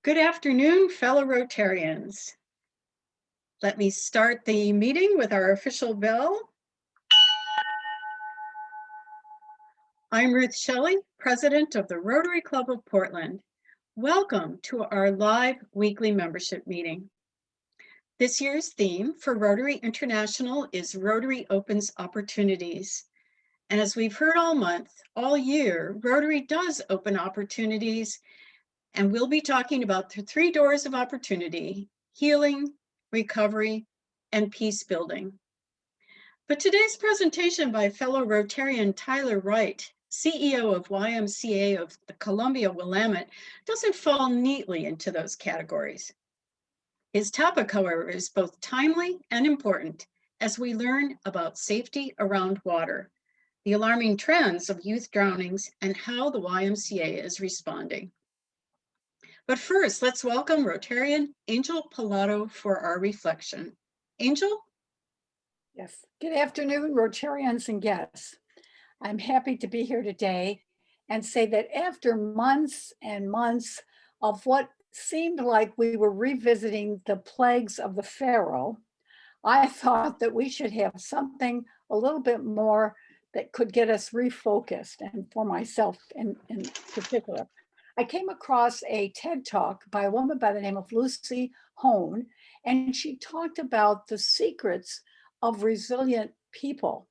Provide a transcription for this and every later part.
Good afternoon, fellow Rotarians. Let me start the meeting with our official bell. I'm Ruth Shelley, President of the Rotary Club of Portland. Welcome to our live weekly membership meeting. This year's theme for Rotary International is Rotary Opens Opportunities. And as we've heard all month, all year, Rotary does open opportunities, and we'll be talking about the three doors of opportunity: healing, recovery, and peace building. But today's presentation by fellow Rotarian Tyler Wright, CEO of YMCA of the Columbia-Willamette, doesn't fall neatly into those categories. His topic, however, is both timely and important as we learn about safety around water, the alarming trends of youth drownings, and how the YMCA is responding. But first, let's welcome Rotarian Angel Pilato for our reflection. Angel? Yes, good afternoon, Rotarians and guests. I'm happy to be here today and say that after months and months of what seemed like we were revisiting the plagues of the Pharaoh, I thought that we should have something a little bit more that could get us refocused, and for myself in particular. I came across a TED Talk by a woman by the name of Lucy Hone, and she talked about the secrets of resilient people.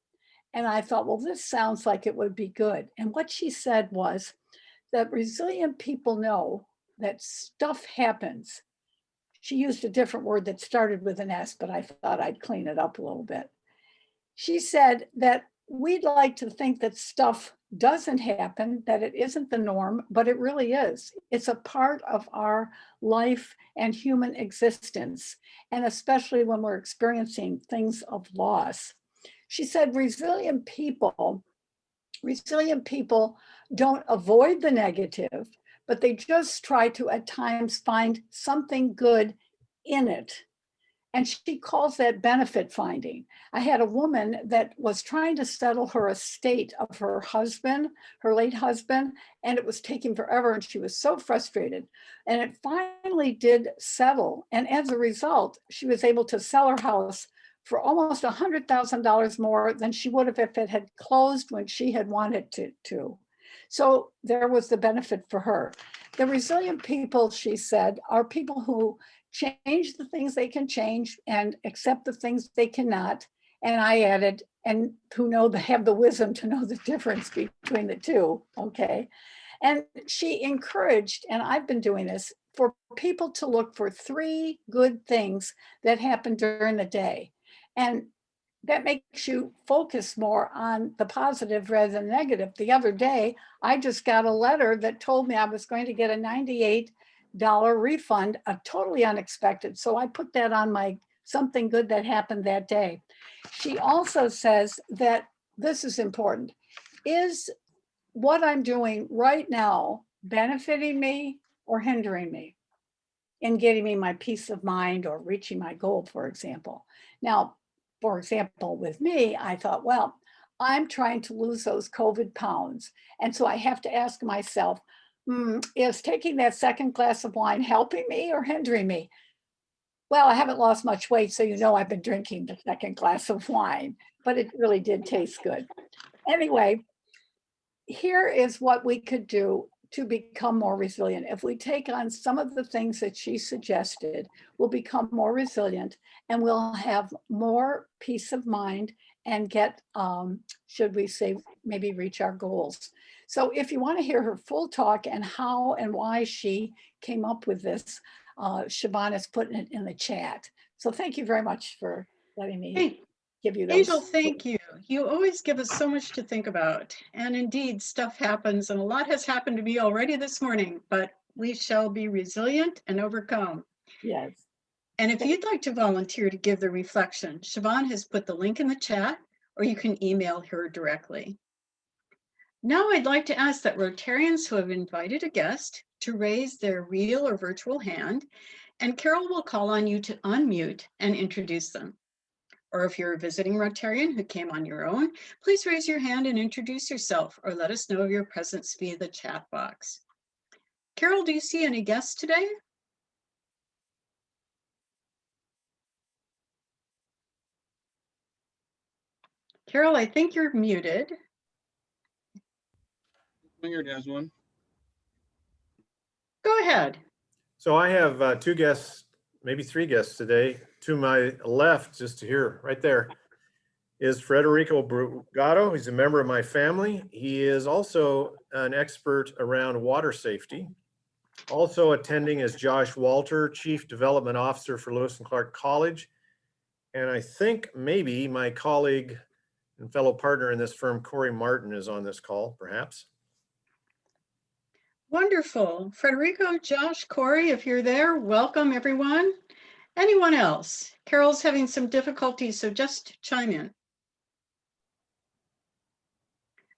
And I thought, well, this sounds like it would be good. And what she said was that resilient people know that stuff happens. She used a different word that started with an S, but I thought I'd clean it up a little bit. She said that we'd like to think that stuff doesn't happen, that it isn't the norm, but it really is. It's a part of our life and human existence, and especially when we're experiencing things of loss. She said resilient people don't avoid the negative, but they just try to at times find something good in it. And she calls that benefit finding. I had a woman that was trying to settle her estate of her husband, her late husband, and it was taking forever, and she was so frustrated. And it finally did settle. And as a result, she was able to sell her house for almost $100,000 more than she would have if it had closed when she had wanted to. So there was the benefit for her. The resilient people, she said, are people who change the things they can change and accept the things they cannot. And I added, and who have the wisdom to know the difference between the two, okay? And she encouraged, and I've been doing this, for people to look for 3 good things that happen during the day. And that makes you focus more on the positive rather than negative. The other day, I just got a letter that told me I was going to get a $98 refund, totally unexpected. So I put that on my something good that happened that day. She also says that this is important. Is what I'm doing right now benefiting me or hindering me in getting me my peace of mind or reaching my goal, for example? Now, for example, with me, I thought, well, I'm trying to lose those COVID pounds. And so I have to ask myself, is taking that second glass of wine helping me or hindering me? Well, I haven't lost much weight, so I've been drinking the second glass of wine, but it really did taste good. Anyway, here is what we could do to become more resilient. If we take on some of the things that she suggested, we'll become more resilient and we'll have more peace of mind and get, should we say, maybe reach our goals. So if you want to hear her full talk and how and why she came up with this, Siobhan is putting it in the chat. So thank you very much for letting me give you those. Angel, thank you. You always give us so much to think about. And indeed, stuff happens, and a lot has happened to me already this morning, but we shall be resilient and overcome. Yes. And if you'd like to volunteer to give the reflection, Siobhan has put the link in the chat, or you can email her directly. Now I'd like to ask that Rotarians who have invited a guest to raise their real or virtual hand, and Carroll will call on you to unmute and introduce them. Or if you're a visiting Rotarian who came on your own, please raise your hand and introduce yourself, or let us know of your presence via the chat box. Carroll, do you see any guests today? Carroll, I think you're muted. Wingard has one. Go ahead. So I have two guests, maybe three guests today. To my left, just here, right there, is Federico Brugado. He's a member of my family. He is also an expert around water safety. Also attending is Josh Walter, Chief Development Officer for Lewis and Clark College. And I think maybe my colleague and fellow partner in this firm, Corey Martin, is on this call, perhaps. Wonderful. Federico, Josh, Corey, if you're there, welcome everyone. Anyone else? Carol's having some difficulties, so just chime in.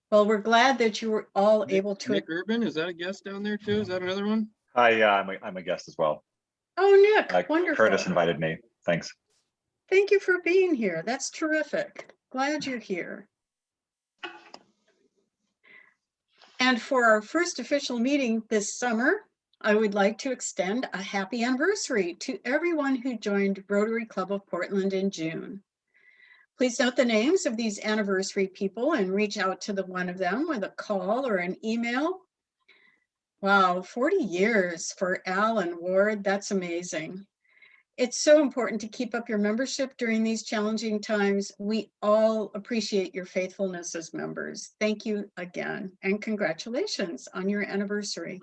Well, we're glad that you were all able to. Nick Urban, is that a guest down there too? Is that another one? Hi, yeah, I'm a guest as well. Oh, Nick, wonderful. Curtis invited me. Thanks. Thank you for being here. That's terrific. Glad you're here. And for our first official meeting this summer, I would like to extend a happy anniversary to everyone who joined Rotary Club of Portland in June. Please note the names of these anniversary people and reach out to the one of them with a call or an email. Wow, 40 years for Al and Ward, that's amazing. It's so important to keep up your membership during these challenging times. We all appreciate your faithfulness as members. Thank you again, and congratulations on your anniversary.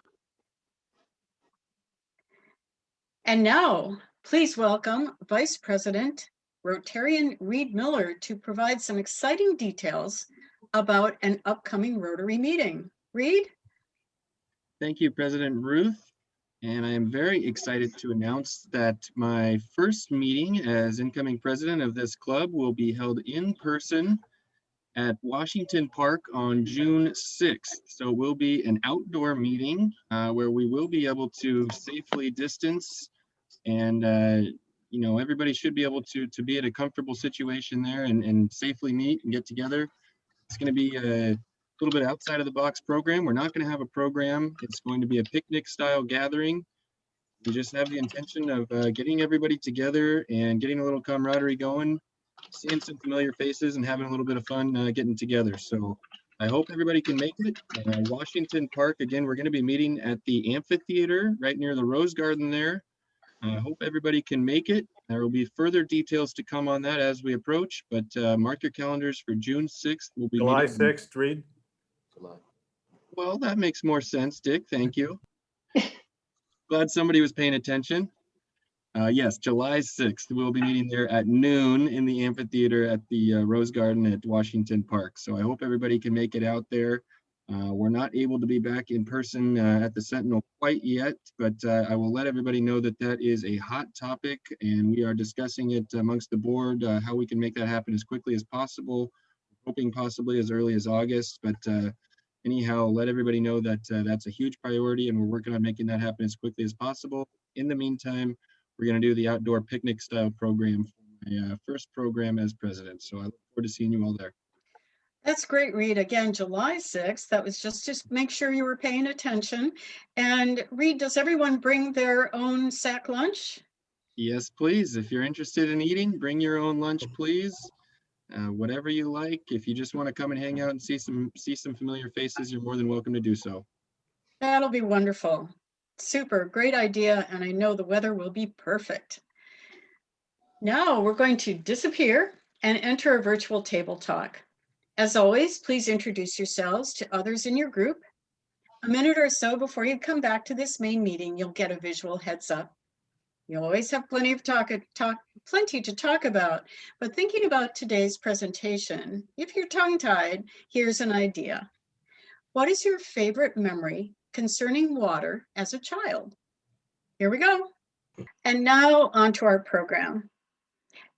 And now, please welcome Vice President Rotarian Reed Miller to provide some exciting details about an upcoming Rotary meeting. Reed? Thank you, President Ruth. And I am very excited to announce that my first meeting as incoming president of this club will be held in person at Washington Park on June 6th. So it will be an outdoor meeting where we will be able to safely distance and you know, everybody should be able to be at a comfortable situation there and safely meet and get together. It's going to be a little bit outside of the box program. We're not going to have a program. It's going to be a picnic style gathering. We just have the intention of getting everybody together and getting a little camaraderie going, seeing some familiar faces and having a little bit of fun getting together. So I hope everybody can make it. Washington Park, again, we're going to be meeting at the amphitheater right near the Rose Garden there. I hope everybody can make it. There will be further details to come on that as we approach, but mark your calendars for June 6th. We'll be July meeting. 6th, Reed. Well, that makes more sense, Dick. Thank you. Glad somebody was paying attention. Yes, July 6th. We'll be meeting there at noon in the amphitheater at the Rose Garden at Washington Park. So I hope everybody can make it out there. We're not able to be back in person at the Sentinel quite yet, but I will let everybody know that that is a hot topic and we are discussing it amongst the board, how we can make that happen as quickly as possible, hoping possibly as early as August. But anyhow, let everybody know that that's a huge priority and we're working on making that happen as quickly as possible. In the meantime, we're going to do the outdoor picnic style program for my first program as president. So I look forward to seeing you all there. That's great, Reed. Again, July 6th. That was just make sure you were paying attention. And Reed, does everyone bring their own sack lunch? Yes, please. If you're interested in eating, bring your own lunch, please. Whatever you like. If you just want to come and hang out and see some familiar faces, you're more than welcome to do so. That'll be wonderful. Super, great idea. And I know the weather will be perfect. Now we're going to disappear and enter a virtual table talk. As always, please introduce yourselves to others in your group. A minute or so before you come back to this main meeting, you'll get a visual heads up. You always have plenty to talk about, but thinking about today's presentation, if you're tongue-tied, here's an idea. What is your favorite memory concerning water as a child? Here we go. And now on to our program.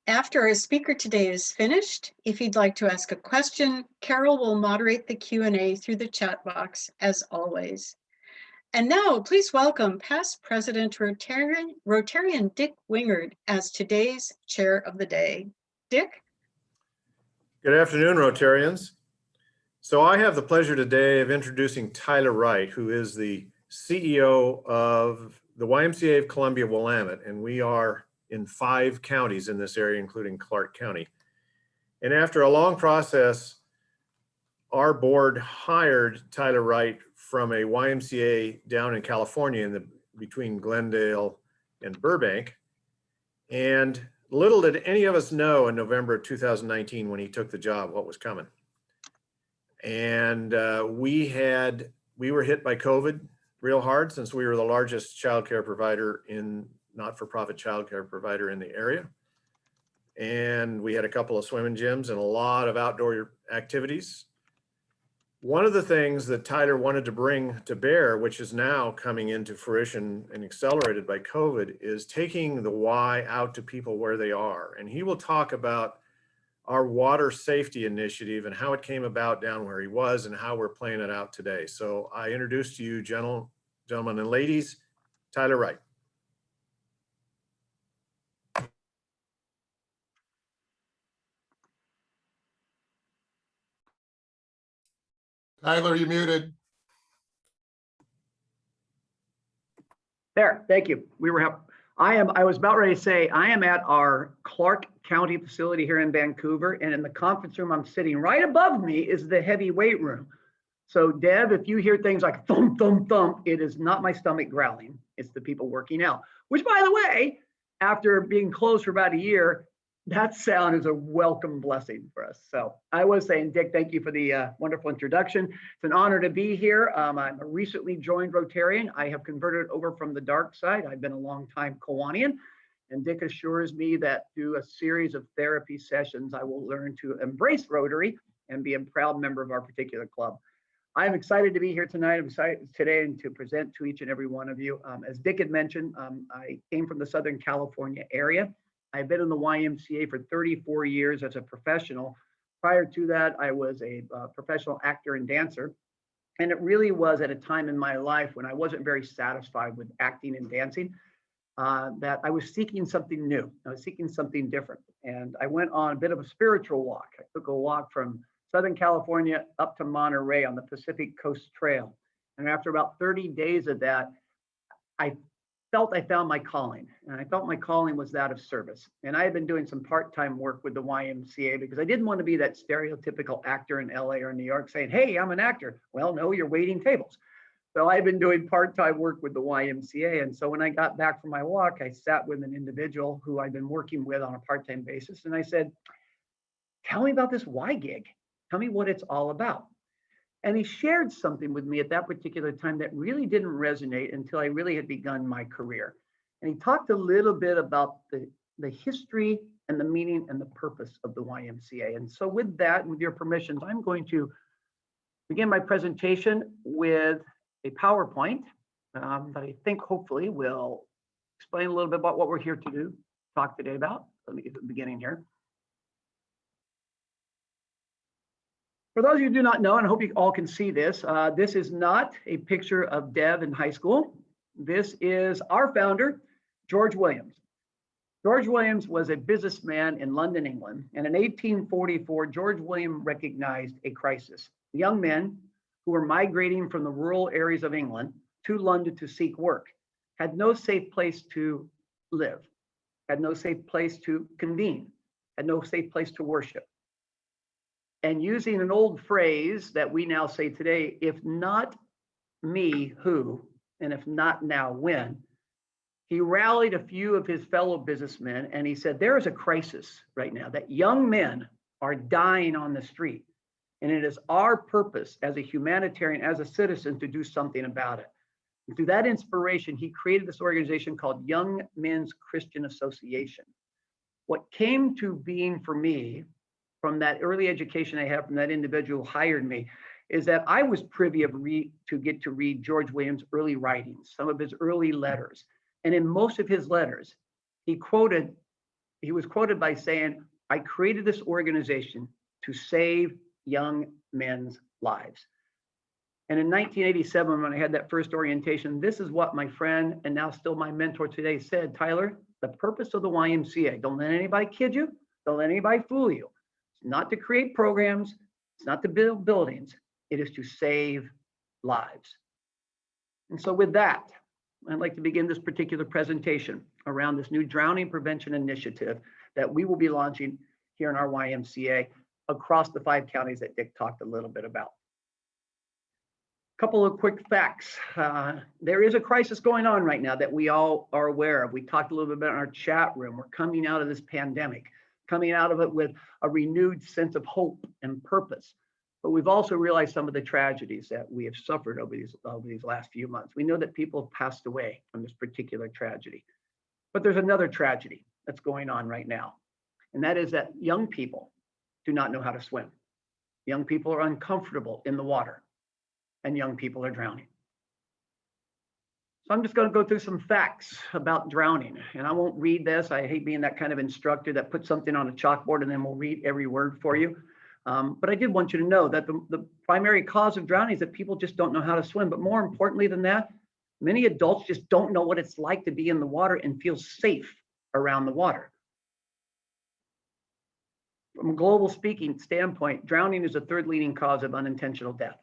After our speaker today is finished, if you'd like to ask a question, Carol will moderate the Q&A through the chat box as always. And now please welcome past President Rotarian Dick Wingard as today's chair of the day. Dick? Good afternoon, Rotarians. So I have the pleasure today of introducing Tyler Wright, who is the CEO of the YMCA of Columbia-Willamette, and we are in 5 counties in this area, including Clark County. And after a long process, our board hired Tyler Wright from a YMCA down in California between Glendale and Burbank. And little did any of us know in November of 2019 when he took the job what was coming. And we were hit by COVID real hard, since we were the largest childcare provider not-for-profit childcare provider in the area. And we had a couple of swimming gyms and a lot of outdoor activities. One of the things that Tyler wanted to bring to bear, which is now coming into fruition and accelerated by COVID, is taking the why out to people where they are. And he will talk about our water safety initiative and how it came about down where he was and how we're playing it out today. So I introduce to you, gentlemen and ladies, Tyler Wright. Tyler, you muted. There, thank you. I was about ready to say, I am at our Clark County facility here in Vancouver, and in the conference room I'm sitting right above me is the heavy weight room. So Deb, if you hear things like thump, thump, thump, it is not my stomach growling. It's the people working out, which, by the way, after being closed for about a year, that sound is a welcome blessing for us. So I was saying, Dick, thank you for the wonderful introduction. It's an honor to be here. I'm a recently joined Rotarian. I have converted over from the dark side. I've been a long time Kiwanian, and Dick assures me that through a series of therapy sessions, I will learn to embrace Rotary and be a proud member of our particular club. I'm excited to be here tonight. I'm excited today and to present to each and every one of you. As Dick had mentioned, I came from the Southern California area. I've been in the YMCA for 34 years as a professional. Prior to that, I was a professional actor and dancer. And it really was at a time in my life when I wasn't very satisfied with acting and dancing, that I was seeking something new. I was seeking something different. And I went on a bit of a spiritual walk. I took a walk from Southern California up to Monterey on the Pacific Coast Trail. And after about 30 days of that, I felt I found my calling, and I felt my calling was that of service. And I had been doing some part-time work with the YMCA because I didn't want to be that stereotypical actor in LA or New York saying, hey, I'm an actor. Well, no, you're waiting tables. So I've been doing part-time work with the YMCA. And so when I got back from my walk, I sat with an individual who I'd been working with on a part-time basis. And I said, tell me about this Y gig. Tell me what it's all about. And he shared something with me at that particular time that really didn't resonate until I really had begun my career. And he talked a little bit about the history and the meaning and the purpose of the YMCA. And so with that, and with your permissions, I'm going to begin my presentation with a PowerPoint that I think hopefully will explain a little bit about what we're here to talk today about. Let me get to the beginning here. For those of you who do not know, and I hope you all can see this, this is not a picture of Deb in high school. This is our founder, George Williams. George Williams was a businessman in London, England, and in 1844, George Williams recognized a crisis. Young men who were migrating from the rural areas of England to London to seek work had no safe place to live, had no safe place to convene, had no safe place to worship. And using an old phrase that we now say today, if not me, who? And if not now, when? He rallied a few of his fellow businessmen and he said, there is a crisis right now that young men are dying on the street. And it is our purpose as a humanitarian, as a citizen, to do something about it. And through that inspiration, he created this organization called Young Men's Christian Association. What came to being for me from that early education I had from that individual who hired me is that I was privy to get to read George Williams' early writings, some of his early letters. And in most of his letters, he was quoted by saying, I created this organization to save young men's lives. And in 1987, when I had that first orientation, this is what my friend and now still my mentor today said, Tyler, the purpose of the YMCA, don't let anybody kid you, don't let anybody fool you. It's not to create programs, it's not to build buildings, it is to save lives. And so with that, I'd like to begin this particular presentation around this new drowning prevention initiative that we will be launching here in our YMCA across the 5 counties that Dick talked a little bit about. Couple of quick facts. There is a crisis going on right now that we all are aware of. We talked a little bit about in our chat room. We're coming out of this pandemic, coming out of it with a renewed sense of hope and purpose. But we've also realized some of the tragedies that we have suffered over these last few months. We know that people have passed away from this particular tragedy. But there's another tragedy that's going on right now. And that is that young people do not know how to swim. Young people are uncomfortable in the water, and young people are drowning. So I'm just going to go through some facts about drowning, and I won't read this. I hate being that kind of instructor that puts something on a chalkboard and then will read every word for you. But I did want you to know that the primary cause of drowning is that people just don't know how to swim. But more importantly than that, many adults just don't know what it's like to be in the water and feel safe around the water. From a global speaking standpoint, drowning is the 3rd leading cause of unintentional death.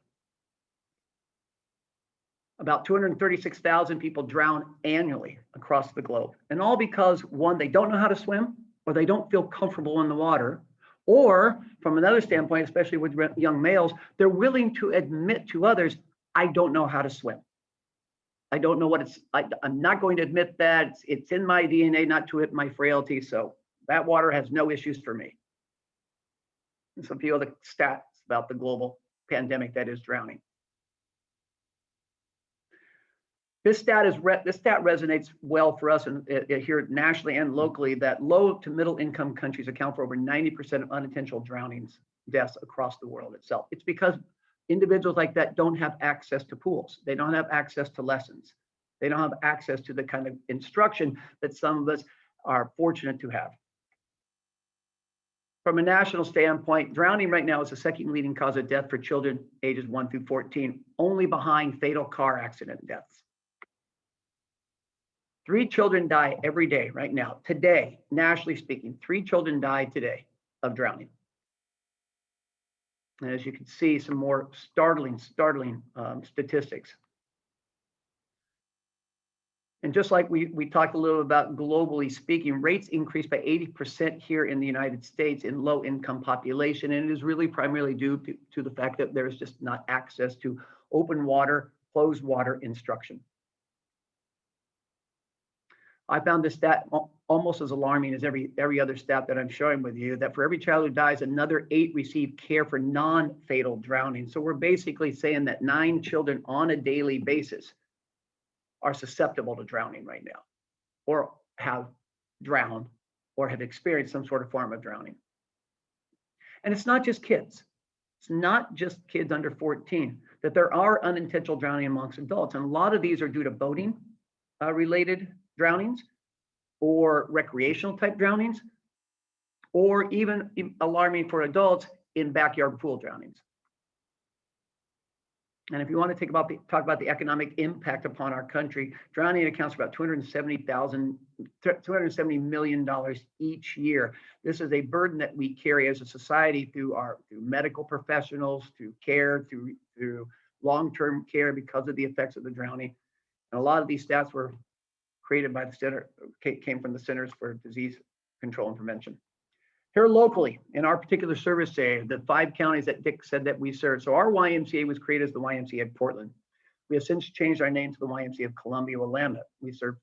About 236,000 people drown annually across the globe. And all because, one, they don't know how to swim, or they don't feel comfortable in the water, or from another standpoint, especially with young males, they're willing to admit to others, I don't know how to swim. I don't know what it's, I'm not going to admit that. It's in my DNA not to hit my frailty. So that water has no issues for me. And some few other stats about the global pandemic that is drowning. This stat resonates well for us here nationally and locally, that low to middle income countries account for over 90% of unintentional drownings deaths across the world itself. It's because individuals like that don't have access to pools. They don't have access to lessons. They don't have access to the kind of instruction that some of us are fortunate to have. From a national standpoint, drowning right now is the 2nd leading cause of death for children ages 1 through 14, only behind fatal car accident deaths. 3 children die every day right now. Today, nationally speaking, 3 children die today of drowning. And as you can see, some more startling statistics. And just like we talked a little about globally speaking, rates increased by 80% here in the United States in low income population. And it is really primarily due to the fact that there's just not access to open water, closed water instruction. I found this stat almost as alarming as every other stat that I'm showing with you, that for every child who dies, another 8 receive care for non-fatal drowning. So we're basically saying that 9 children on a daily basis are susceptible to drowning right now, or have drowned, or have experienced some sort of form of drowning. And it's not just kids. It's not just kids under 14, that there are unintentional drowning amongst adults. And a lot of these are due to boating related drownings, or recreational type drownings, or even alarming for adults in backyard pool drownings. And if you want to talk about the economic impact upon our country, drowning accounts for about $270 million each year. This is a burden that we carry as a society through medical professionals, through care, through long-term care because of the effects of the drowning. And a lot of these stats were created by came from the Centers for Disease Control and Prevention. Here locally, in our particular service area, the 5 counties that Dick said that we serve. So our YMCA was created as the YMCA of Portland. We have since changed our name to the YMCA of Columbia-Willamette. We serve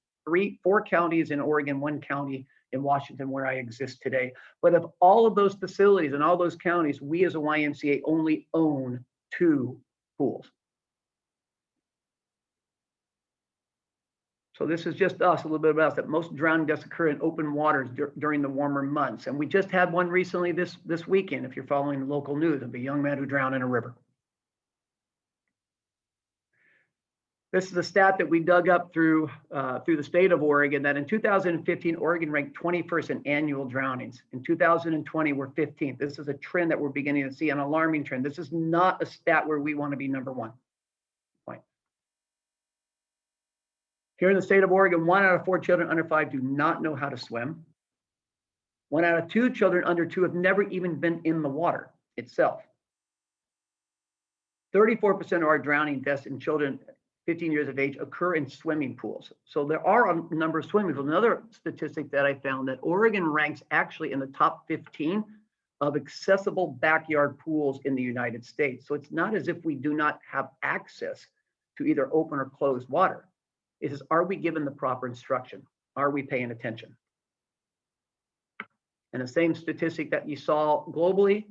4 counties in Oregon, 1 county in Washington, where I exist today. But of all of those facilities and all those counties, we as a YMCA only own 2 pools. So this is just us, a little bit about us, that most drowning deaths occur in open waters during the warmer months. And we just had one recently this weekend, if you're following the local news, of a young man who drowned in a river. This is a stat that we dug up through the state of Oregon, that in 2015, Oregon ranked 21st in annual drownings. In 2020, we're 15th. This is a trend that we're beginning to see, an alarming trend. This is not a stat where we want to be number 1. Here in the state of Oregon, 1 out of 4 children under 5 do not know how to swim. 1 out of 2 children under 2 have never even been in the water itself. 34% of our drowning deaths in children 15 years of age occur in swimming pools. So there are a number of swimming pools. Another statistic that I found, that Oregon ranks actually in the top 15 of accessible backyard pools in the United States. So it's not as if we do not have access to either open or closed water. It is, are we given the proper instruction? Are we paying attention? And the same statistic that you saw globally,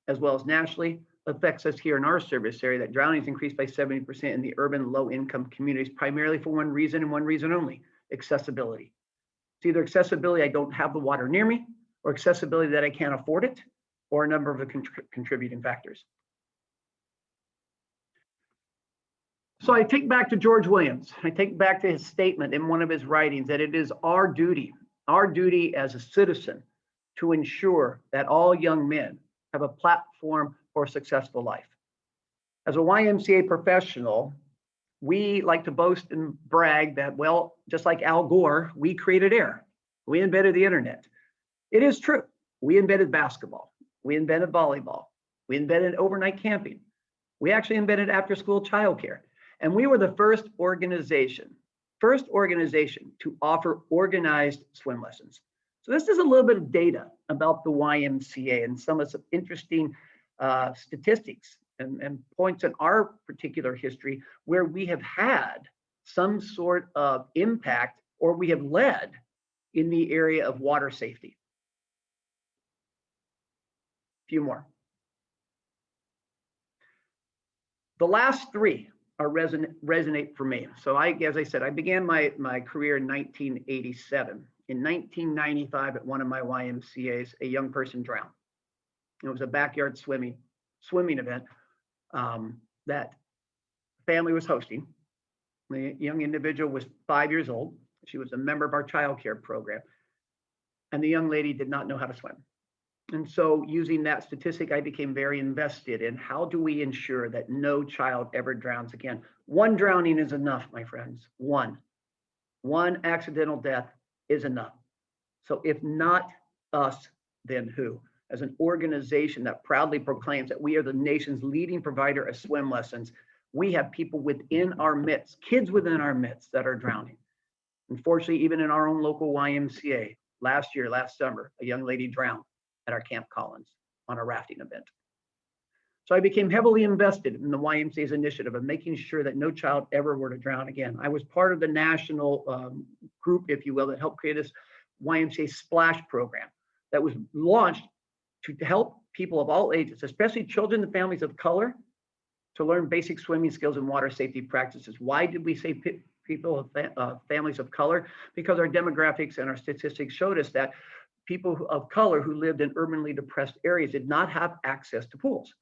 as well as nationally, affects us here in our service area, that drownings increased by 70% in the urban low-income communities, primarily for one reason and one reason only: accessibility. It's either accessibility, I don't have the water near me, or accessibility that I can't afford it, or a number of the contributing factors. So I take back to George Williams. I take back to his statement in one of his writings that it is our duty as a citizen to ensure that all young men have a platform for a successful life. As a YMCA professional, we like to boast and brag that, well, just like Al Gore, we created air. We invented the internet. It is true. We invented basketball. We invented volleyball. We invented overnight camping. We actually invented after-school childcare. And we were the first organization to offer organized swim lessons. So this is a little bit of data about the YMCA and some interesting statistics and points in our particular history where we have had some sort of impact, or we have led in the area of water safety. A few more. The last three are resonate for me. So as I said, I began my career in 1987. In 1995, at one of my YMCAs, a young person drowned. It was a backyard swimming event that family was hosting. The young individual was 5 years old. She was a member of our child care program. And the young lady did not know how to swim. And so using that statistic, I became very invested in how do we ensure that no child ever drowns again. One drowning is enough, my friends. One accidental death is enough. So if not us, then who? As an organization that proudly proclaims that we are the nation's leading provider of swim lessons, we have people within our midst, kids within our midst that are drowning. Unfortunately, even in our own local YMCA, last summer, a young lady drowned at our Camp Collins on a rafting event. So I became heavily invested in the YMCA's initiative of making sure that no child ever were to drown again. I was part of the national group, if you will, that helped create this YMCA Splash program that was launched to help people of all ages, especially children and families of color, to learn basic swimming skills and water safety practices. Why did we say people of families of color? Because our demographics and our statistics showed us that people of color who lived in urbanly depressed areas did not have access to pools,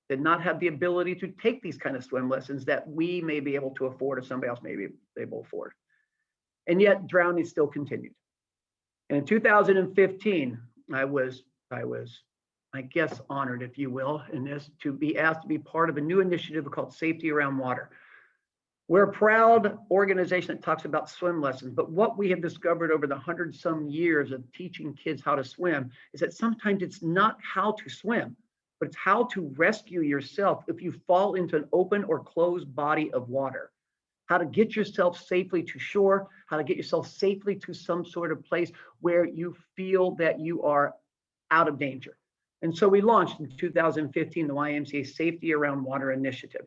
did not have the ability to take these kind of swim lessons that we may be able to afford or somebody else may be able to afford. And yet drowning still continued. And in 2015, I was, I guess, honored, if you will, in this, to be asked to be part of a new initiative called Safety Around Water. We're a proud organization that talks about swim lessons, but what we have discovered over the 100-some years of teaching kids how to swim is that sometimes it's not how to swim, but it's how to rescue yourself if you fall into an open or closed body of water. How to get yourself safely to shore, how to get yourself safely to some sort of place where you feel that you are out of danger. And so we launched in 2015 the YMCA Safety Around Water Initiative.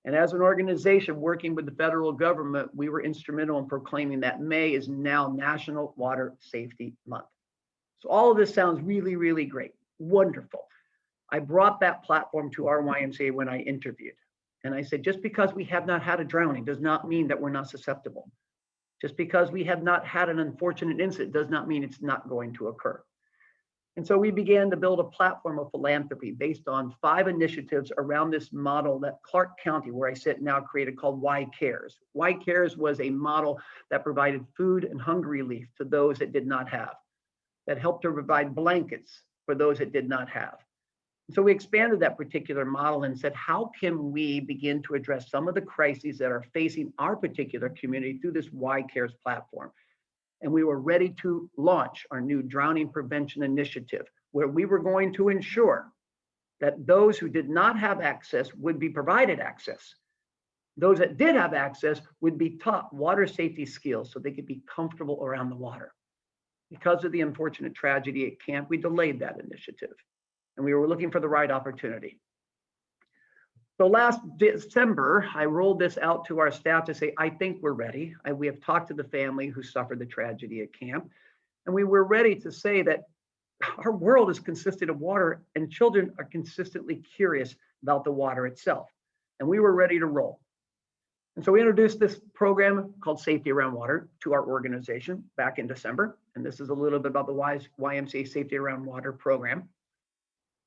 And as an organization working with the federal government, we were instrumental in proclaiming that May is now National Water Safety Month. So all of this sounds really, really great, wonderful. I brought that platform to our YMCA when I interviewed. And I said, just because we have not had a drowning does not mean that we're not susceptible. Just because we have not had an unfortunate incident does not mean it's not going to occur. And so we began to build a platform of philanthropy based on 5 initiatives around this model that Clark County, where I sit now, created called Y Cares. Y Cares was a model that provided food and hunger relief to those that did not have, that helped to provide blankets for those that did not have. So we expanded that particular model and said, how can we begin to address some of the crises that are facing our particular community through this Y Cares platform? And we were ready to launch our new drowning prevention initiative, where we were going to ensure that those who did not have access would be provided access. Those that did have access would be taught water safety skills so they could be comfortable around the water. because of the unfortunate tragedy at camp, we delayed that initiative, and we were looking for the right opportunity. So last December, I rolled this out to our staff to say, I think we're ready. We have talked to the family who suffered the tragedy at camp, and we were ready to say that our world is consisted of water, and children are consistently curious about the water itself. And we were ready to roll. And so we introduced this program called Safety Around Water to our organization back in December. And this is a little bit about the YMCA Safety Around Water program,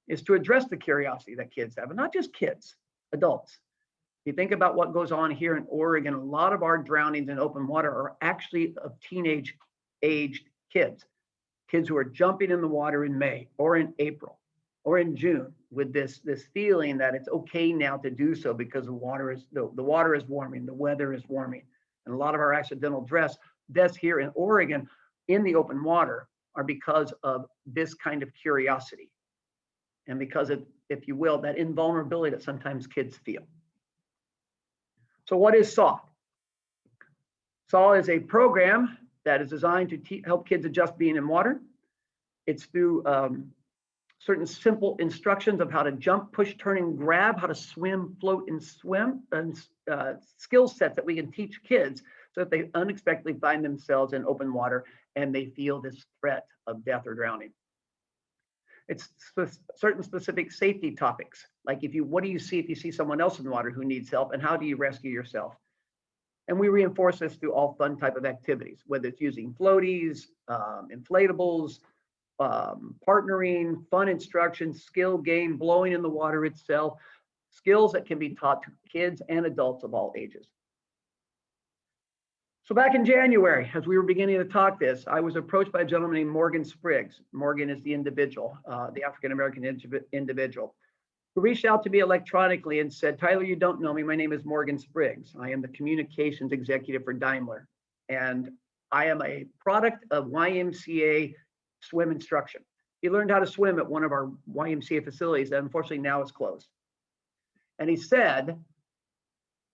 is to address the curiosity that kids have, and not just kids, adults. If you think about what goes on here in Oregon, a lot of our drownings in open water are actually of teenage aged kids who are jumping in the water in May or in April or in June with this feeling that it's okay now to do so because the water is warming, the weather is warming. And a lot of our accidental deaths here in Oregon in the open water are because of this kind of curiosity. And because of, if you will, that invulnerability that sometimes kids feel. So what is SAW? SAW is a program that is designed to help kids adjust being in water. It's through certain simple instructions of how to jump, push, turn, and grab, how to swim, float, and swim, and skill sets that we can teach kids so that they unexpectedly find themselves in open water and they feel this threat of death or drowning. It's certain specific safety topics, like what do you see if you see someone else in the water who needs help, and how do you rescue yourself? And we reinforce this through all fun type of activities, whether it's using floaties, inflatables, partnering, fun instruction, skill game, blowing in the water itself, skills that can be taught to kids and adults of all ages. So back in January, as we were beginning to talk this, I was approached by a gentleman named Morgan Spriggs. Morgan is the individual, the African-American individual, who reached out to me electronically and said, Tyler, you don't know me. My name is Morgan Spriggs. I am the communications executive for Daimler. And I am a product of YMCA swim instruction. He learned how to swim at one of our YMCA facilities that unfortunately now is closed. And he said,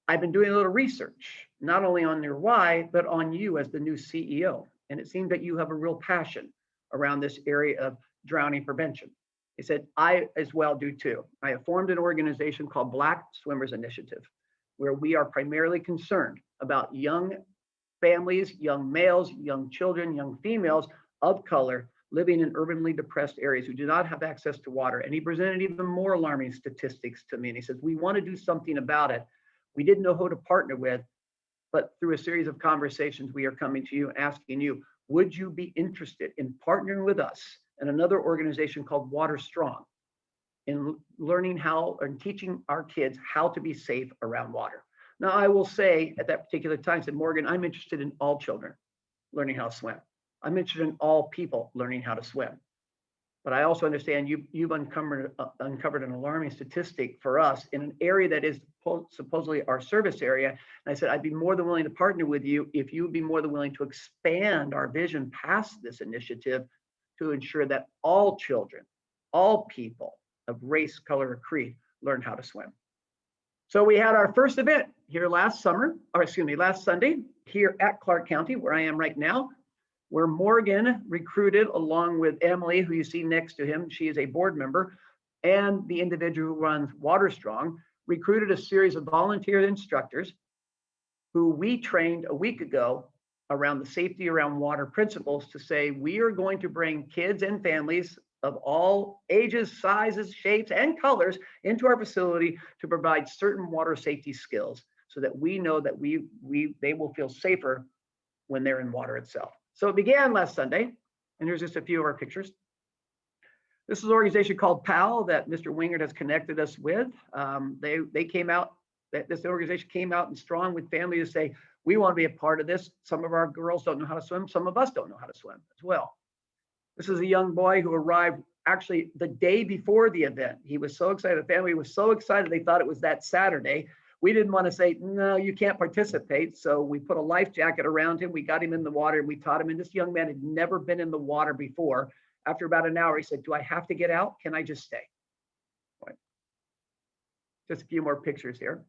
I've been doing a little research, not only on your why, but on you as the new CEO. And it seems that you have a real passion around this area of drowning prevention. He said, I as well do too. I have formed an organization called Black Swimmers Initiative, where we are primarily concerned about young families, young males, young children, young females of color living in urbanly depressed areas who do not have access to water. And he presented even more alarming statistics to me. And he says, we want to do something about it. We didn't know who to partner with, but through a series of conversations, we are coming to you asking you, would you be interested in partnering with us and another organization called Water Strong in learning how and teaching our kids how to be safe around water? Now, I will say at that particular time, I said, Morgan, I'm interested in all children learning how to swim. I'm interested in all people learning how to swim. But I also understand you've uncovered an alarming statistic for us in an area that is supposedly our service area. And I said, I'd be more than willing to partner with you if you would be more than willing to expand our vision past this initiative to ensure that all children, all people of race, color, or creed learn how to swim. So we had our first event here last Sunday here at Clark County, where I am right now, where Morgan recruited, along with Emily, who you see next to him, she is a board member, and the individual who runs Water Strong, recruited a series of volunteer instructors who we trained a week ago around the safety around water principles to say, we are going to bring kids and families of all ages, sizes, shapes, and colors into our facility to provide certain water safety skills so that we know that they will feel safer when they're in water itself. So it began last Sunday, and here's just a few of our pictures. This is an organization called PAL that Mr. Wingard has connected us with. This organization came out and strong with families to say, we want to be a part of this. Some of our girls don't know how to swim. Some of us don't know how to swim as well. This is a young boy who arrived actually the day before the event. He was so excited. The family was so excited. They thought it was that Saturday. We didn't want to say, no, you can't participate. So we put a life jacket around him. We got him in the water and we taught him. And this young man had never been in the water before. After about an hour, he said, do I have to get out? Can I just stay? Right. Just a few more pictures here.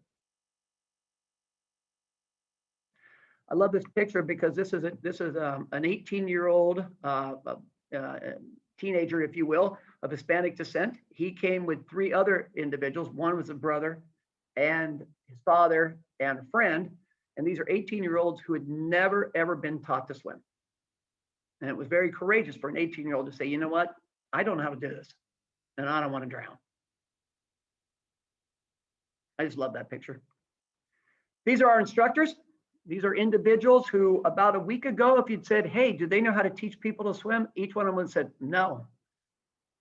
I love this picture because this is an 18-year-old teenager, if you will, of Hispanic descent. He came with 3 other individuals. One was a brother and his father and a friend. And these are 18-year-olds who had never, ever been taught to swim. And it was very courageous for an 18-year-old to say, you know what? I don't know how to do this, and I don't want to drown. I just love that picture. These are our instructors. These are individuals who about a week ago, if you'd said, hey, do they know how to teach people to swim? Each one of them would have said, no.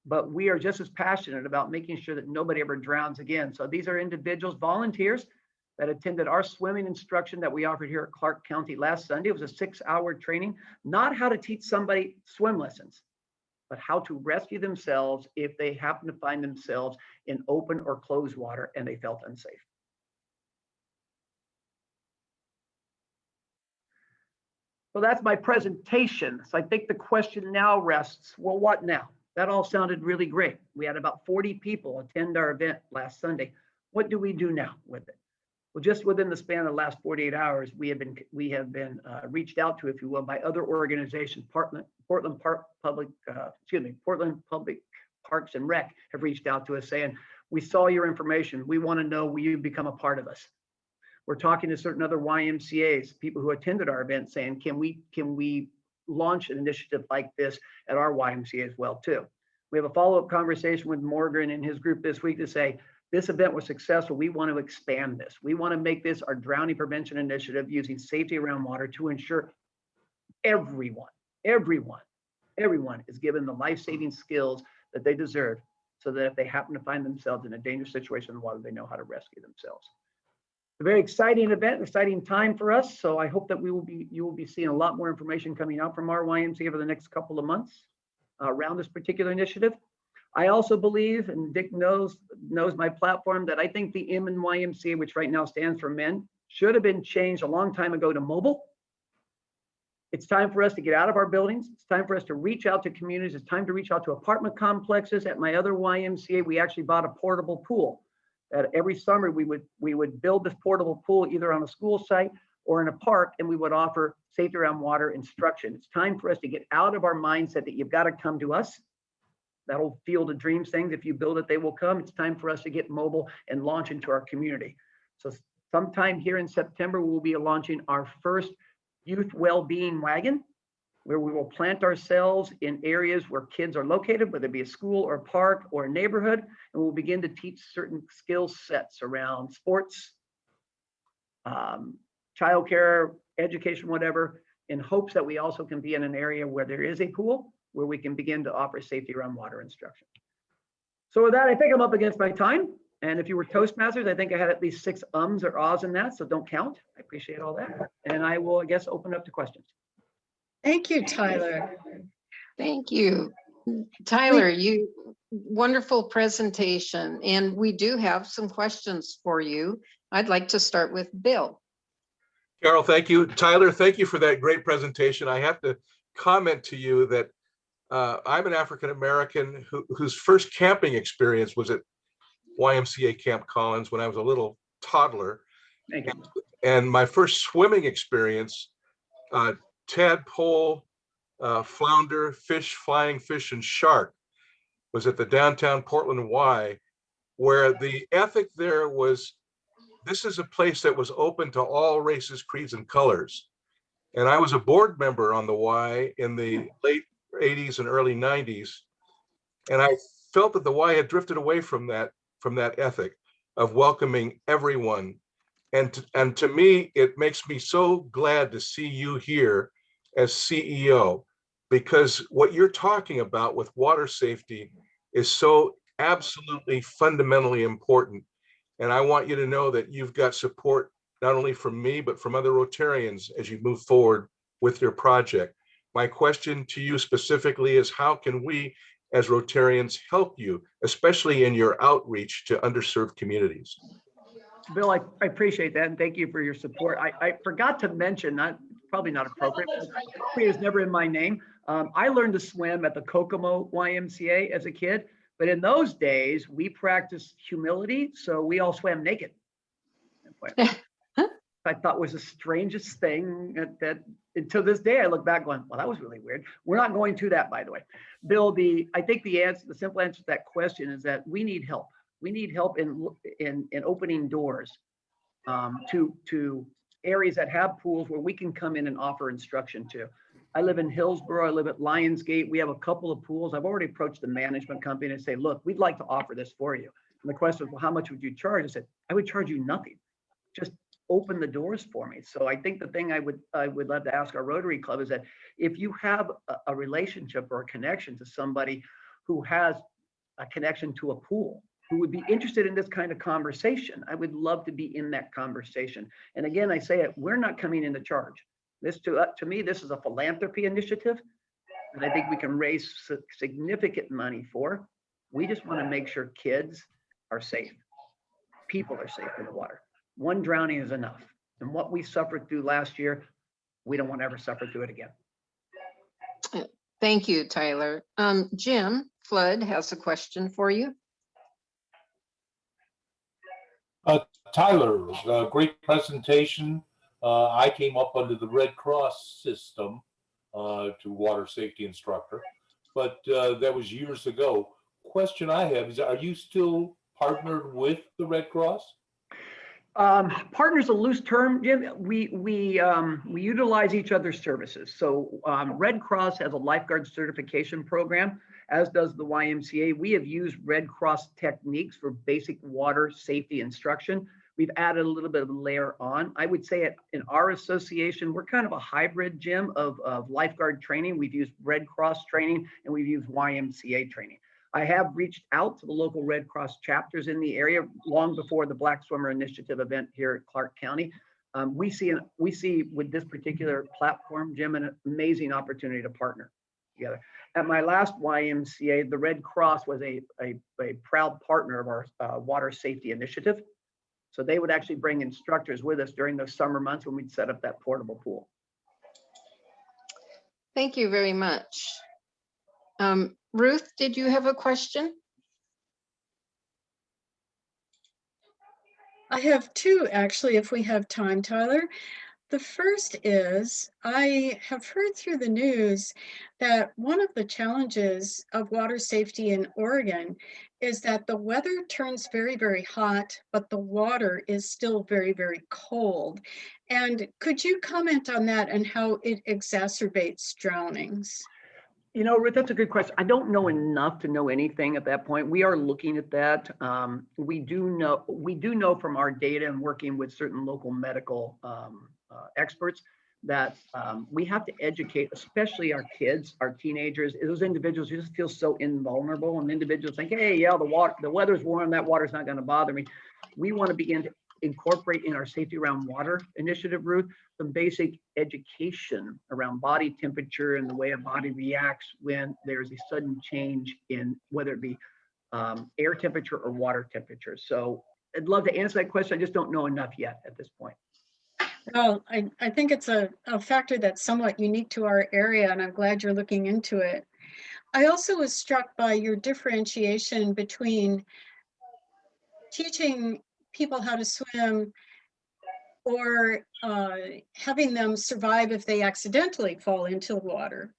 But we are just as passionate about making sure that nobody ever drowns again. So these are individuals, volunteers that attended our swimming instruction that we offered here at Clark County last Sunday. It was a 6-hour training, not how to teach somebody swim lessons, but how to rescue themselves if they happen to find themselves in open or closed water and they felt unsafe. So that's my presentation. So I think the question now rests, well, what now? That all sounded really great. We had about 40 people attend our event last Sunday. What do we do now with it? Well, just within the span of the last 48 hours, we have been reached out to, if you will, by other organizations. Portland Public Parks and Rec have reached out to us saying, we saw your information. We want to know, will you become a part of us? We're talking to certain other YMCAs, people who attended our event, saying, can we launch an initiative like this at our YMCA as well too? We have a follow-up conversation with Morgan and his group this week to say, this event was successful. We want to expand this. We want to make this our drowning prevention initiative using safety around water to ensure everyone is given the life-saving skills that they deserve, so that if they happen to find themselves in a dangerous situation in the water, they know how to rescue themselves. A very exciting event, exciting time for us. So I hope that you will be seeing a lot more information coming out from our YMCA over the next couple of months around this particular initiative. I also believe, and Dick knows my platform, that I think the M in YMCA, which right now stands for men, should have been changed a long time ago to mobile. It's time for us to get out of our buildings. It's time for us to reach out to communities. It's time to reach out to apartment complexes. At my other YMCA, we actually bought a portable pool. That every summer we would build this portable pool either on a school site or in a park, and we would offer safety around water instruction. It's time for us to get out of our mindset that you've got to come to us. That old field of dreams things, if you build it, they will come. It's time for us to get mobile and launch into our community. So sometime here in September, we will be launching our first youth well-being wagon, where we will plant ourselves in areas where kids are located, whether it be a school or a park or a neighborhood, and we'll begin to teach certain skill sets around sports, childcare, education, whatever, in hopes that we also can be in an area where there is a pool, where we can begin to offer safety around water instruction. So with that, I think I'm up against my time. And if you were Toastmasters, I think I had at least 6 ums or ahs in that, so don't count. I appreciate all that. And I will, I guess, open up to questions. Thank you, Tyler. Thank you. Tyler, wonderful presentation. And we do have some questions for you. I'd like to start with Bill. Carol, thank you. Tyler, thank you for that great presentation. I have to comment to you that I'm an African-American whose first camping experience was at YMCA Camp Collins when I was a little toddler. Thank you. And my first swimming experience, tadpole, flounder, fish, flying fish, and shark, was at the downtown Portland Y, where the ethic there was, this is a place that was open to all races, creeds, and colors. And I was a board member on the Y in the late 80s and early 90s. And I felt that the Y had drifted away from that ethic of welcoming everyone. And to me, it makes me so glad to see you here as CEO, because what you're talking about with water safety is so absolutely fundamentally important. And I want you to know that you've got support not only from me, but from other Rotarians as you move forward with your project. My question to you specifically is, how can we as Rotarians help you, especially in your outreach to underserved communities? Bill, I appreciate that, and thank you for your support. I forgot to mention, probably not appropriate, appropriate is never in my name. I learned to swim at the Kokomo YMCA as a kid, but in those days, we practiced humility, so we all swam naked. I thought was the strangest thing that until this day I look back going, well, that was really weird. We're not going to that, by the way. Bill, I think the simple answer to that question is that we need help. We need help in opening doors to areas that have pools where we can come in and offer instruction to. I live in Hillsborough. I live at Lionsgate. We have a couple of pools. I've already approached the management company and say, look, we'd like to offer this for you. And the question was, well, how much would you charge? I said, I would charge you nothing. Just open the doors for me. So I think the thing I would love to ask our Rotary Club is that if you have a relationship or a connection to somebody who has a connection to a pool, who would be interested in this kind of conversation, I would love to be in that conversation. And again, I say it, we're not coming in to charge. This to me, this is a philanthropy initiative that I think we can raise significant money for. We just want to make sure kids are safe. People are safe in the water. One drowning is enough. And what we suffered through last year, we don't want to ever suffer through it again. Thank you, Tyler. Jim Flood has a question for you. Tyler, great presentation. I came up under the Red Cross system to water safety instructor, but that was years ago. Question I have is, are you still partnered with the Red Cross? Partner's a loose term, Jim. We utilize each other's services. So Red Cross has a lifeguard certification program, as does the YMCA. We have used Red Cross techniques for basic water safety instruction. We've added a little bit of a layer on. I would say in our association, we're kind of a hybrid, Jim, of lifeguard training. We've used Red Cross training and we've used YMCA training. I have reached out to the local Red Cross chapters in the area long before the Black Swimmer Initiative event here at Clark County. We see with this particular platform, Jim, an amazing opportunity to partner together. At my last YMCA, the Red Cross was a proud partner of our water safety initiative. So they would actually bring instructors with us during those summer months when we'd set up that portable pool. Thank you very much. Ruth, did you have a question? I have two, actually, if we have time, Tyler. The first is, I have heard through the news that one of the challenges of water safety in Oregon is that the weather turns very, very hot, but the water is still very, very cold. And could you comment on that and how it exacerbates drownings? You know, Ruth, that's a good question. I don't know enough to know anything at that point. We are looking at that. We do know from our data and working with certain local medical experts that we have to educate, especially our kids, our teenagers, those individuals who just feel so invulnerable, and individuals think, hey, yeah, the weather's warm, that water's not going to bother me. We want to begin to incorporate in our Safety Around Water initiative, Ruth, some basic education around body temperature and the way a body reacts when there's a sudden change in whether it be air temperature or water temperature. So I'd love to answer that question. I just don't know enough yet at this point. Well, I think it's a factor that's somewhat unique to our area, and I'm glad you're looking into it. I also was struck by your differentiation between teaching people how to swim or having them survive if they accidentally fall into the water.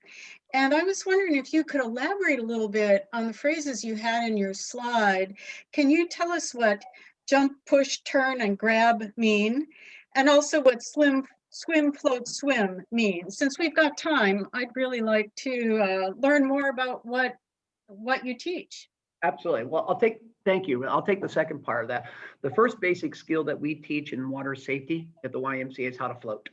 And I was wondering if you could elaborate a little bit on the phrases you had in your slide. Can you tell us what jump, push, turn, and grab mean? And also what swim, float, swim means? Since we've got time, I'd really like to learn more about what you teach. Absolutely. Well, thank you. I'll take the second part of that. The first basic skill that we teach in water safety at the YMCA is how to float.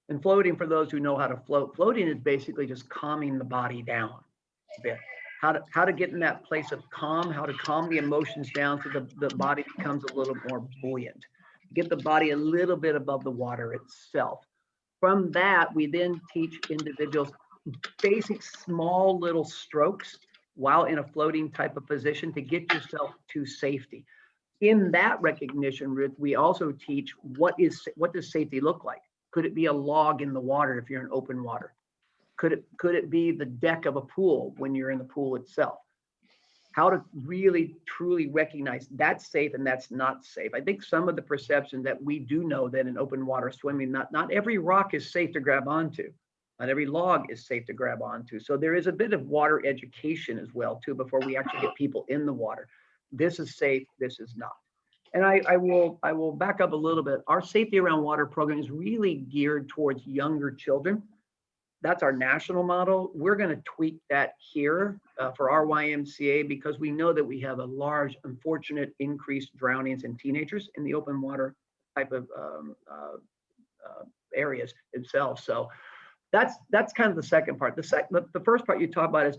And floating, for those who know how to float, floating is basically just calming the body down a bit. How to get in that place of calm, how to calm the emotions down so the body becomes a little more buoyant. Get the body a little bit above the water itself. From that, we then teach individuals basic small little strokes while in a floating type of position to get yourself to safety. In that recognition, Ruth, we also teach what does safety look like? Could it be a log in the water if you're in open water? Could it be the deck of a pool when you're in the pool itself? how to really truly recognize that's safe and that's not safe. I think some of the perception that we do know that in open water swimming, not every rock is safe to grab onto. Not every log is safe to grab onto. So there is a bit of water education as well too, before we actually get people in the water. This is safe, this is not. And I will back up a little bit. Our Safety Around Water program is really geared towards younger children. That's our national model. We're going to tweak that here for our YMCA because we know that we have a large, unfortunate increased drownings in teenagers in the open water type of areas itself. So that's kind of the second part. The first part you talk about is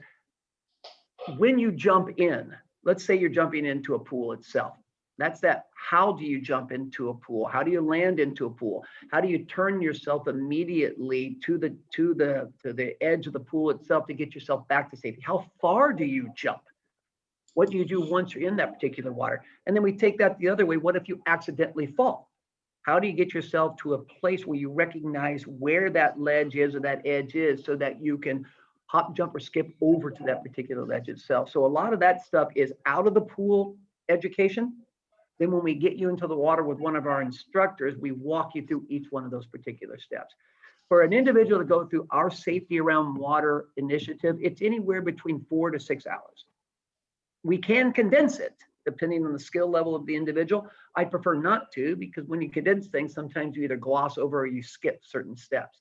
when you jump in. Let's say you're jumping into a pool itself. That's that. How do you jump into a pool? How do you land into a pool? How do you turn yourself immediately to the edge of the pool itself to get yourself back to safety? How far do you jump? What do you do once you're in that particular water? And then we take that the other way. What if you accidentally fall? How do you get yourself to a place where you recognize where that ledge is or that edge is so that you can hop, jump, or skip over to that particular ledge itself? So a lot of that stuff is out of the pool education. Then when we get you into the water with one of our instructors, we walk you through each one of those particular steps. For an individual to go through our Safety Around Water initiative, it's anywhere between 4 to 6 hours. We can condense it depending on the skill level of the individual. I prefer not to, because when you condense things, sometimes you either gloss over or you skip certain steps.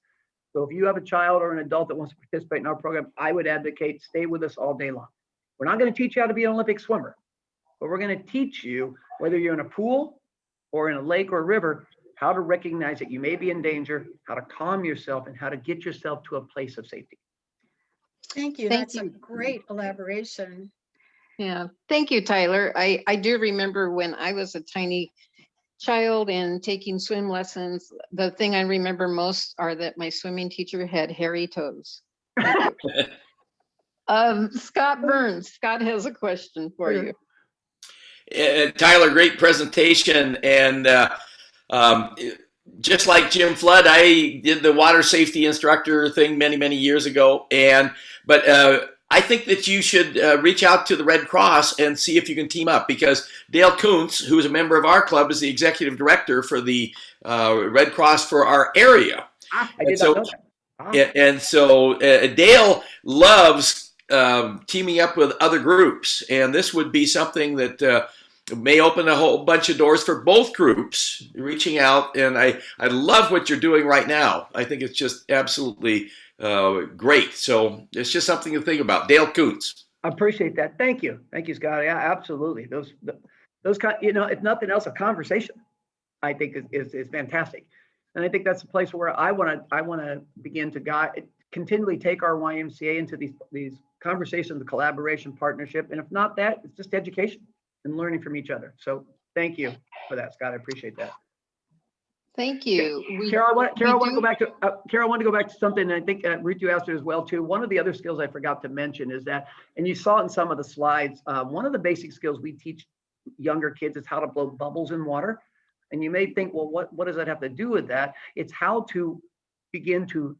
So if you have a child or an adult that wants to participate in our program, I would advocate stay with us all day long. We're not going to teach you how to be an Olympic swimmer, but we're going to teach you, whether you're in a pool or in a lake or a river, how to recognize that you may be in danger, how to calm yourself, and how to get yourself to a place of safety. Thank you. Thank That's a you. great elaboration. Yeah, thank you, Tyler. I do remember when I was a tiny child and taking swim lessons, the thing I remember most are that my swimming teacher had hairy toes. Thank you. Scott Burns, Scott has a question for you. Tyler, great presentation. And just like Jim Flood, I did the water safety instructor thing many, many years ago. But I think that you should reach out to the Red Cross and see if you can team up, because Dale Kuntz, who is a member of our club, is the executive director for the Red Cross for our area. I did not know that. And so Dale loves teaming up with other groups, and this would be something that may open a whole bunch of doors for both groups reaching out. And I love what you're doing right now. I think it's just absolutely great. So it's just something to think about. Dale Kuntz. I appreciate that. Thank you, Scott. Yeah, absolutely. Those kind, if nothing else, a conversation, I think is fantastic. And I think that's a place where I want to begin to continually take our YMCA into these conversations, the collaboration, partnership, and if not that, it's just education and learning from each other. So thank you for that, Scott. I appreciate that. Thank you. Carol, I want to go back to something. And I think Ruth, you asked it as well too. One of the other skills I forgot to mention is that, and you saw it in some of the slides. One of the basic skills we teach younger kids is how to blow bubbles in water. And you may think, well, what does that have to do with that? It's how to begin to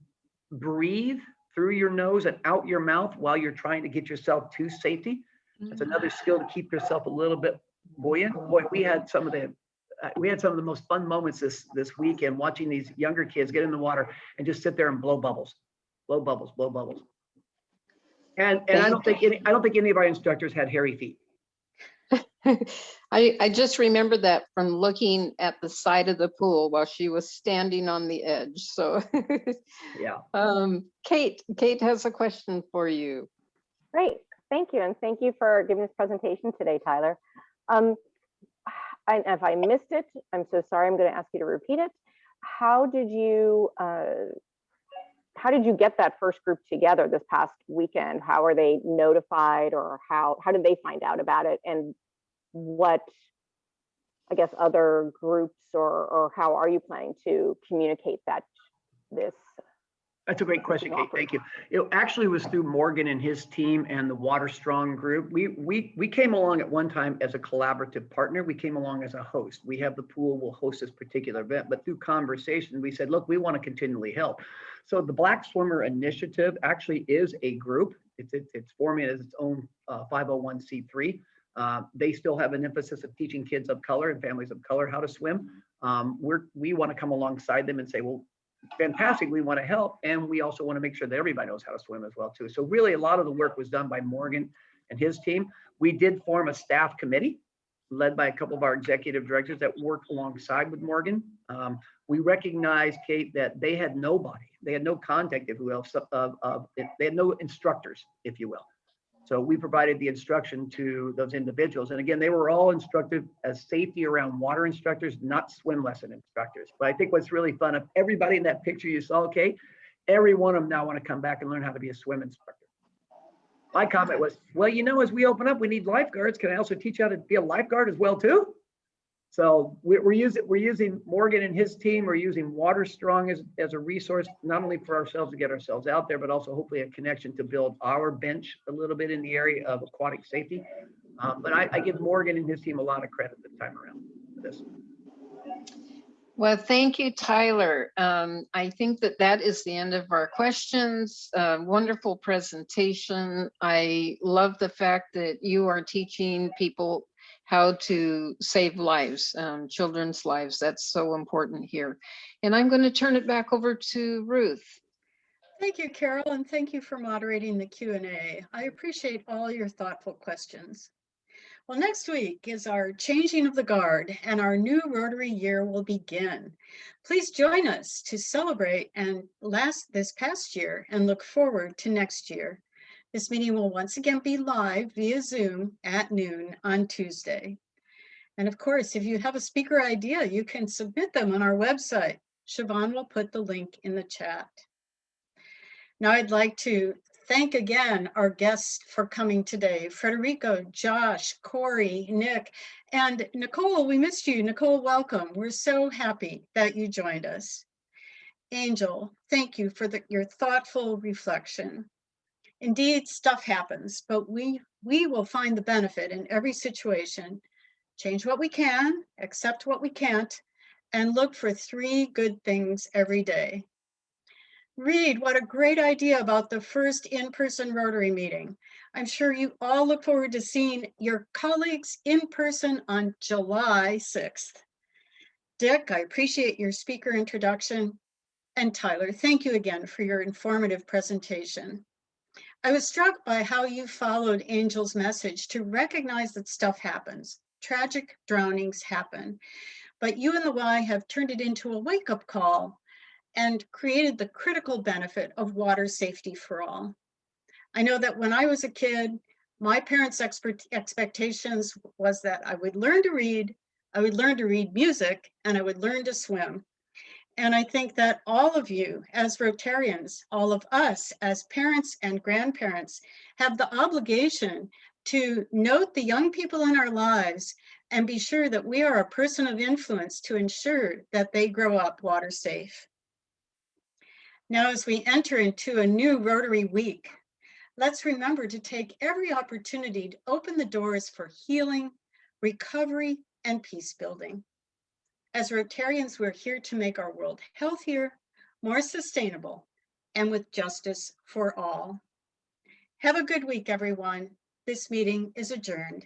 breathe through your nose and out your mouth while you're trying to get yourself to safety. That's another skill to keep yourself a little bit buoyant. Boy, we had some of the most fun moments this weekend watching these younger kids get in the water and just sit there and blow bubbles. And I don't think any of our instructors had hairy feet. I just remember that from looking at the side of the pool while she was standing on the edge. So yeah. Kate has a question for you. Great, thank you. And thank you for giving this presentation today, Tyler. If I missed it, I'm so sorry. I'm going to ask you to repeat it. How did you get that first group together this past weekend? How are they notified, or how did they find out about it? And what, I guess, other groups or how are you planning to communicate this That's a great question, Kate. Thank you. It actually was through Morgan and his team and the Water Strong group. We came along at one time as a collaborative partner. We came along as a host. We have the pool, we'll host this particular event, but through conversation, we said, look, we want to continually help. So the Black Swimmer Initiative actually is a group. It's forming as its own 501c3. They still have an emphasis of teaching kids of color and families of color how to swim. We want to come alongside them and say, well, fantastic, we want to help, and we also want to make sure that everybody knows how to swim as well too. So really a lot of the work was done by Morgan and his team. We did form a staff committee led by a couple of our executive directors that worked alongside with Morgan. We recognized, Kate, that they had nobody, they had no contact, if you will, they had no instructors, if you will. So we provided the instruction to those individuals. And again, they were all instructed as safety around water instructors, not swim lesson instructors. But I think what's really fun, of everybody in that picture you saw, Kate, every one of them now want to come back and learn how to be a swim instructor. My comment was, well, you know, as we open up, we need lifeguards. Can I also teach you how to be a lifeguard as well too? So we're using Morgan and his team. We're using Water Strong as a resource, not only for ourselves to get ourselves out there, but also hopefully a connection to build our bench a little bit in the area of aquatic safety. But I give Morgan and his team a lot of credit this time around for this. Well, thank you, Tyler. I think that is the end of our questions. Wonderful presentation. I love the fact that you are teaching people how to save lives, children's lives. That's so important here. And I'm going to turn it back over to Ruth. Thank you, Carol, and thank you for moderating the Q&A. I appreciate all your thoughtful questions. Well, next week is our changing of the guard, and our new Rotary year will begin. Please join us to celebrate this past year and look forward to next year. This meeting will once again be live via Zoom at noon on Tuesday. And of course, if you have a speaker idea, you can submit them on our website. Siobhan will put the link in the chat. Now I'd like to thank again our guests for coming today. Frederico, Josh, Corey, Nick, and Nicole, we missed you. Nicole, welcome. We're so happy that you joined us. Angel, thank you for your thoughtful reflection. Indeed, stuff happens, but we will find the benefit in every situation. Change what we can, accept what we can't, and look for 3 good things every day. Reed, what a great idea about the first in-person Rotary meeting. I'm sure you all look forward to seeing your colleagues in person on July 6th. Dick, I appreciate your speaker introduction. And Tyler, thank you again for your informative presentation. I was struck by how you followed Angel's message to recognize that stuff happens. Tragic drownings happen, but you and the Y have turned it into a wake-up call and created the critical benefit of water safety for all. I know that when I was a kid, my parents' expectations was that I would learn to read, I would learn to read music, and I would learn to swim. And I think that all of you as Rotarians, all of us as parents and grandparents have the obligation to note the young people in our lives and be sure that we are a person of influence to ensure that they grow up water safe. Now, as we enter into a new Rotary week, let's remember to take every opportunity to open the doors for healing, recovery, and peace building. As Rotarians, we're here to make our world healthier, more sustainable, and with justice for all. Have a good week, everyone. This meeting is adjourned.